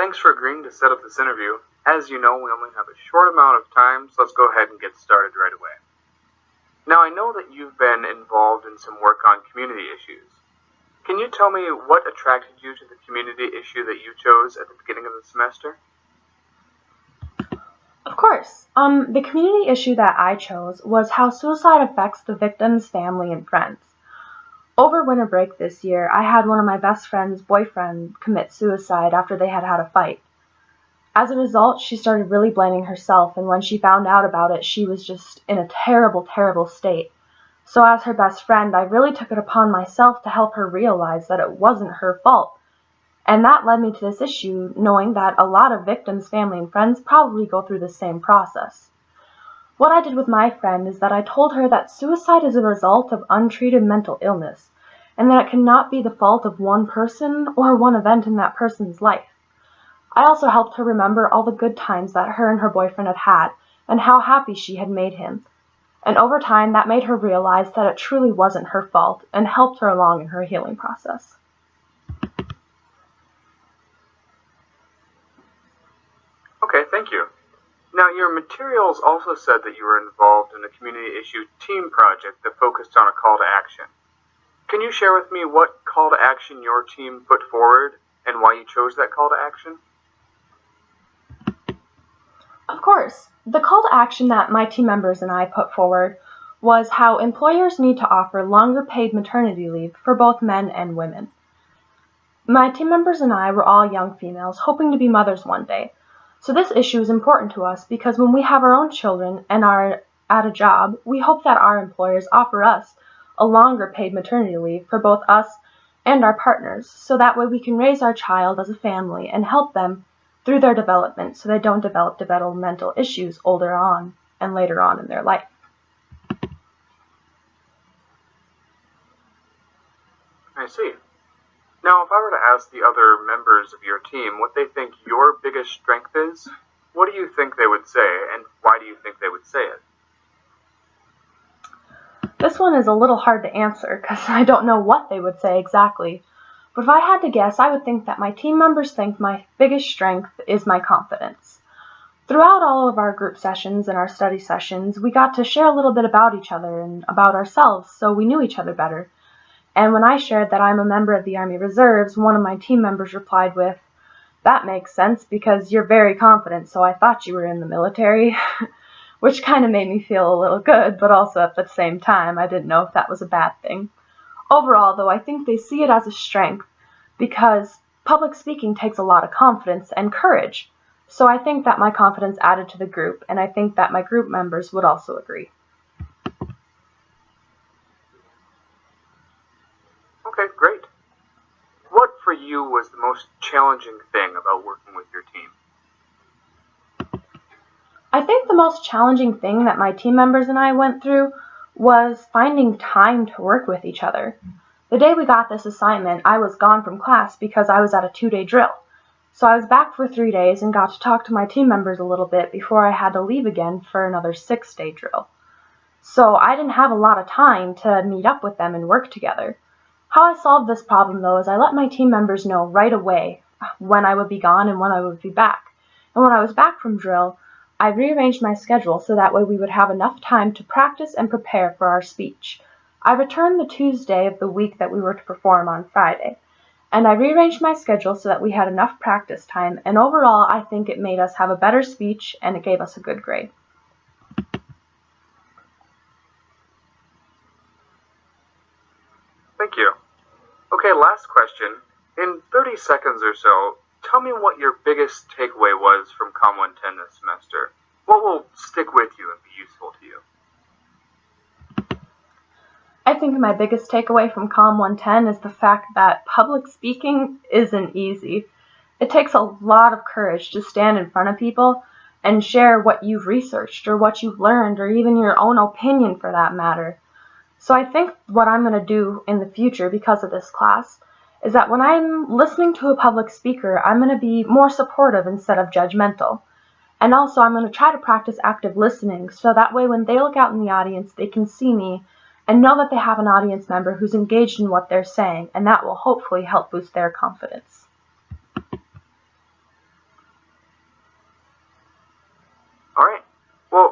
thanks for agreeing to set up this interview. As you know, we only have a short amount of time, so let's go ahead and get started right away. Now, I know that you've been involved in some work on community issues. Can you tell me what attracted you to the community issue that you chose at the beginning of the semester? Of course. The community issue that I chose was how suicide affects the victim's family and friends. Over winter break this year, I had one of my best friend's boyfriend commit suicide after they had had a fight. As a result, she started really blaming herself, and when she found out about it, she was just in a terrible, terrible state. So as her best friend, I really took it upon myself to help her realize that it wasn't her fault. And that led me to this issue, knowing that a lot of victims' family and friends probably go through the same process. What I did with my friend is that I told her that suicide is a result of untreated mental illness, and that it cannot be the fault of one person or one event in that person's life. I also helped her remember all the good times that her and her boyfriend had had, and how happy she had made him. And over time, that made her realize that it truly wasn't her fault, and helped her along in her healing process. Okay, thank you. Now, your materials also said that you were involved in a community issue team project that focused on a call to action. Can you share with me what call to action your team put forward and why you chose that call to action? Of course. The call to action that my team members and I put forward was how employers need to offer longer paid maternity leave for both men and women. My team members and I were all young females hoping to be mothers one day. So this issue is important to us because when we have our own children and are at a job, we hope that our employers offer us a longer paid maternity leave for both us and our partners, so that way we can raise our child as a family and help them through their development so they don't develop developmental issues older on and later on in their life. I see. Now, if I were to ask the other members of your team what they think your biggest strength is, what do you think they would say, and why do you think they would say it? This one is a little hard to answer because I don't know what they would say exactly. But if I had to guess, I would think that my team members think my biggest strength is my confidence. Throughout all of our group sessions and our study sessions, we got to share a little bit about each other and about ourselves, so we knew each other better. And when I shared that I'm a member of the Army Reserves, one of my team members replied with, "That makes sense because you're very confident, so I thought you were in the military," which kind of made me feel a little good, but also at the same time, I didn't know if that was a bad thing. Overall, though, I think they see it as a strength because public speaking takes a lot of confidence and courage. So I think that my confidence added to the group, and I think that my group members would also agree. Okay, great. What for you was the most challenging thing about working with your team? I think the most challenging thing that my team members and I went through was finding time to work with each other. The day we got this assignment, I was gone from class because I was at a 2-day drill. So I was back for 3 days and got to talk to my team members a little bit before I had to leave again for another 6-day drill. So I didn't have a lot of time to meet up with them and work together. How I solved this problem, though, is I let my team members know right away when I would be gone and when I would be back. And when I was back from drill, I rearranged my schedule so that way we would have enough time to practice and prepare for our speech. I returned the Tuesday of the week that we were to perform on Friday, and I rearranged my schedule so that we had enough practice time, and overall I think it made us have a better speech and it gave us a good grade. Thank you. Okay, last question. In 30 seconds or so, tell me what your biggest takeaway was from Comm 110 this semester. What will stick with you and be useful to you? I think my biggest takeaway from Comm 110 is the fact that public speaking isn't easy. It takes a lot of courage to stand in front of people and share what you've researched or what you've learned or even your own opinion for that matter. So I think what I'm going to do in the future because of this class is that when I'm listening to a public speaker, I'm going to be more supportive instead of judgmental. And also I'm going to try to practice active listening so that way when they look out in the audience, they can see me and know that they have an audience member who's engaged in what they're saying, and that will hopefully help boost their confidence.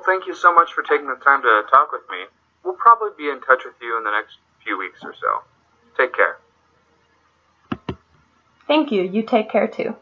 thank you so much for taking the time to talk with me. We'll probably be in touch with you in the next few weeks or so. Take care. Thank you. You take care too.